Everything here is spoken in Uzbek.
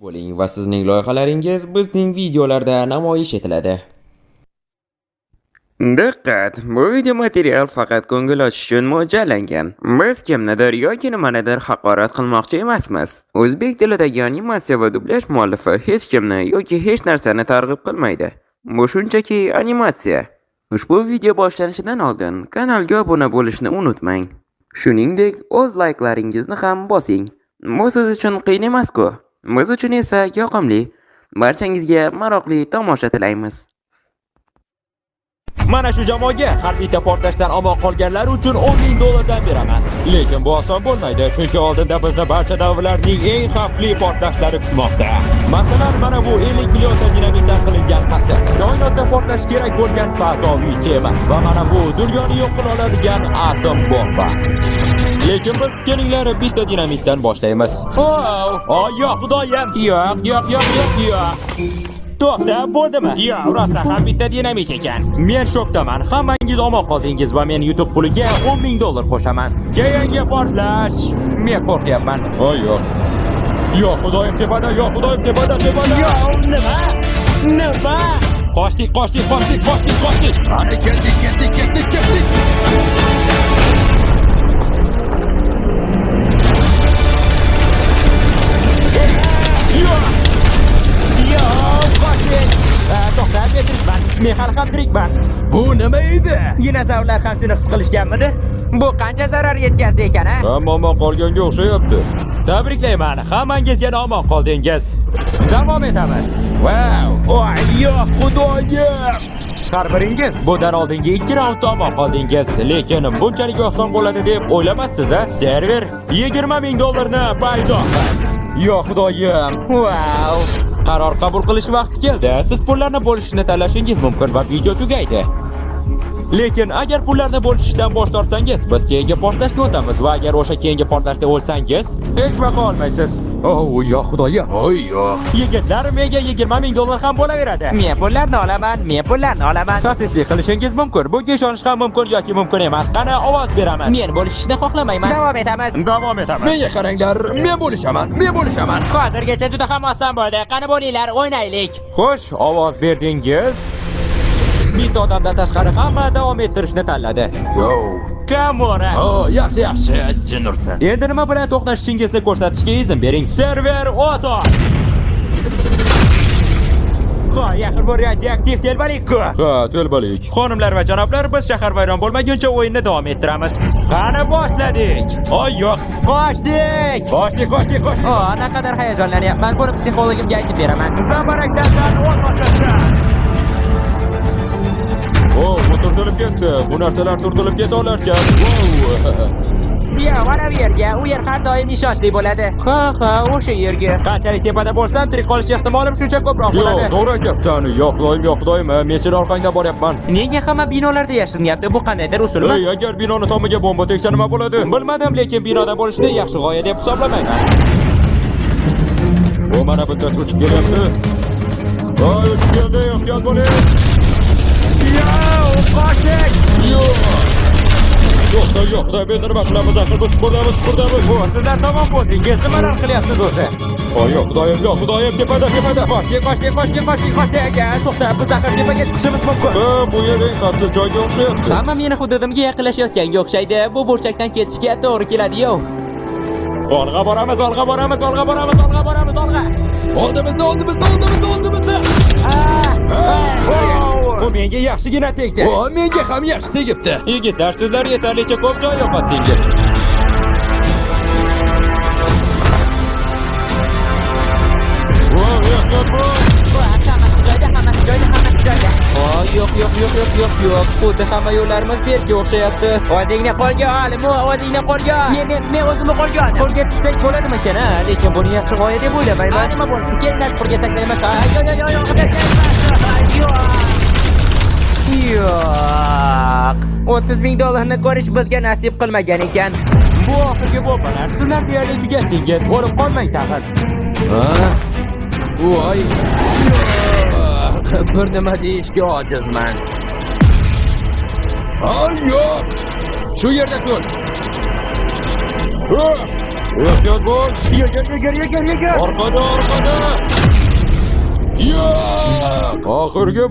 bo'ling va sizning loyihalaringiz bizning videolarda namoyish etiladi. Diqqat! Bu video material faqat ko'ngil ochish uchun mo'ljallangan. Biz kimnidir yoki nimanidir haqorat qilmoqchi emasmiz. O'zbek tilidagi animatsiya va dublyaj muallifi hech kimni yoki hech narsani targ'ib qilmaydi. Bu shunchaki animatsiya. Ushbu video boshlanishidan oldin kanalga obuna bo'lishni unutmang. Shuningdek, o'z layklaringizni ham bosing. Bu siz uchun qiyin emas-ku. Biz uchun esa yoqimli. Barchangizga maroqli tomosha tilaymiz. Mana shu jamoaga harbiy portlashdan omon qolganlar uchun 10,000 dollardan beraman. Lekin bu oson bo'lmaydi, chunki oldinda bizni barcha davrlarning eng xavfli portlashlari kutmoqda. Masalan, mana bu 50 millionta dinamitdan qilingan qasr, koinotda portlash kerak bo'lgan fazoviy kema va mana bu dunyoni yo'q qila oladigan atom bomba. Lekin biz kelinglar bitta dinamitdan boshlaymiz. Yo'q, xudoyim. Yo'q. To'xta, bo'ldimi? Yo'q, rosa ham bitta dinamit ekan. Men shokdaman. Hammangiz omon qoldingiz va men YouTube puliga 10,000 dollar qo'shaman. Keyingi portlash. Men qo'rqyapman. Yo'q. Yo'q, xudoyim tepada, yo'q, xudoyim tepada. Yo'q, nima? Qochdik. Hadi ketdik. Men hali ham tirikman. Bu nima edi? Dinozavrlar ham shuni his qilishganmidi? Bu qancha zarar yetkazdi ekan-a? Hamma omon qolganga o'xshayapti. Tabriklayman, hammangizga omon qoldingiz. Davom etamiz. Yo'q, xudoyim. Har biringiz bundan oldingi 2 raundda omon qoldingiz, lekin bunchalik oson bo'ladi deb o'ylamassiz-a? Server 20,000 dollarni paydo qildi. Yo'q, xudoyim. Qaror qabul qilish vaqti keldi. Siz pullarni bo'lishni tanlashingiz mumkin va video tugaydi. Lekin agar pullarni bo'lishdan bosh tortsangiz, biz keyingi portlashga o'tamiz va agar o'sha keyingi portlashda o'lsangiz, hech baqa olmaysiz. Yo'q, xudoyim. Yo'q. Yigitlar, menga 20,000 dollar ham bo'laveradi. Men pullarni olaman. Xasislik qilishingiz mumkin. Bunga ishonish ham mumkin yoki mumkin emas. Qani ovoz beramiz. Men bo'lishni xohlamayman. Davom etamiz. Menga qaranglar, men bo'lishaman. Hozirgacha juda ham oson bo'ldi. Qani bo'linglar, o'ynaylik. Xo'sh, ovoz berdingiz. Bitta odamdan tashqari hamma davom ettirishni tanladi. Kamora. Yaxshi, jin ursin. Endi nima bilan to'qnashishingizni ko'rsatishga izn bering. Server oto. Yaqin bu radioaktiv telbalik-ku. Telbalik. Xonimlar va janoblar, biz shahar vayron bo'lmaguncha o'yinni davom ettiramiz. Qani boshladik. Yo'q. Qochdik. Naqadar hayajonlanyapman. Buni psixologimga aytib beraman. Zabarakdan o't boshlasin. Bu turtilib ketdi. Bu narsalar turtilib keta olarkan. Mana bu yerga, u yer har doim ishonchli bo'ladi. Ha, o'sha yerga. Qanchalik tepada bo'lsam, tirik qolish ehtimolim shuncha ko'proq bo'ladi. To'g'ri aytyapsan. Yo'q, doim. Men seni orqangda boryapman. Nega hamma binolarda yashirinyapti? Bu qandaydir usulmi? Agar binoni tomiga bomba tegsa nima bo'ladi? Bilmadim, lekin binoda bo'lishni yaxshi g'oya deb hisoblamayman. Mana bittasi uchib kelyapti. Uchib keldi, ehtiyot bo'ling. Qoching! Yo'q, biz nima qilamiz? Axir biz chuqurdamiz. Sizlar tamom bo'ldingiz. Nimalar qilyapsiz o'zi? Yo'q, xudoyim, tepada. Qochdik. To'xta, biz axir tepaga chiqishimiz mumkin. Bu yer eng xavfsiz joyga o'xshayapti. Hamma meni hududimga yaqinlashayotganga o'xshaydi. Bu burchakdan ketishga to'g'ri keladi-yu. Olg'a boramiz. Oldimizda. Bu menga yaxshigina tegdi. Menga ham yaxshi tegibdi. Yigitlar, sizlar yetarlicha ko'p joy yo'qotdingiz. Hammasi joyida. Yo'q. Xuddi hamma yo'llarimiz berga o'xshayapti. O'zingni qo'lga ol. Men o'zimni qo'lga oldim. Qo'lga tushsak bo'ladimi ekan? Lekin buni yaxshi g'oya deb o'ylamayman. Nima bo'ldi? Kelinglar, qo'lga saklaymiz. Yo'q. 30,000 dollarni ko'rish bizga nasib qilmagan ekan. Bu oxirgi bombalar. Sizlar deyarli tugatdingiz. O'lib qolmang tag'in. Bir nima deyishga ojizman. Yo'q. Shu yerda tur. Ehtiyot bo'l. Yur. Orqada. Oxirgi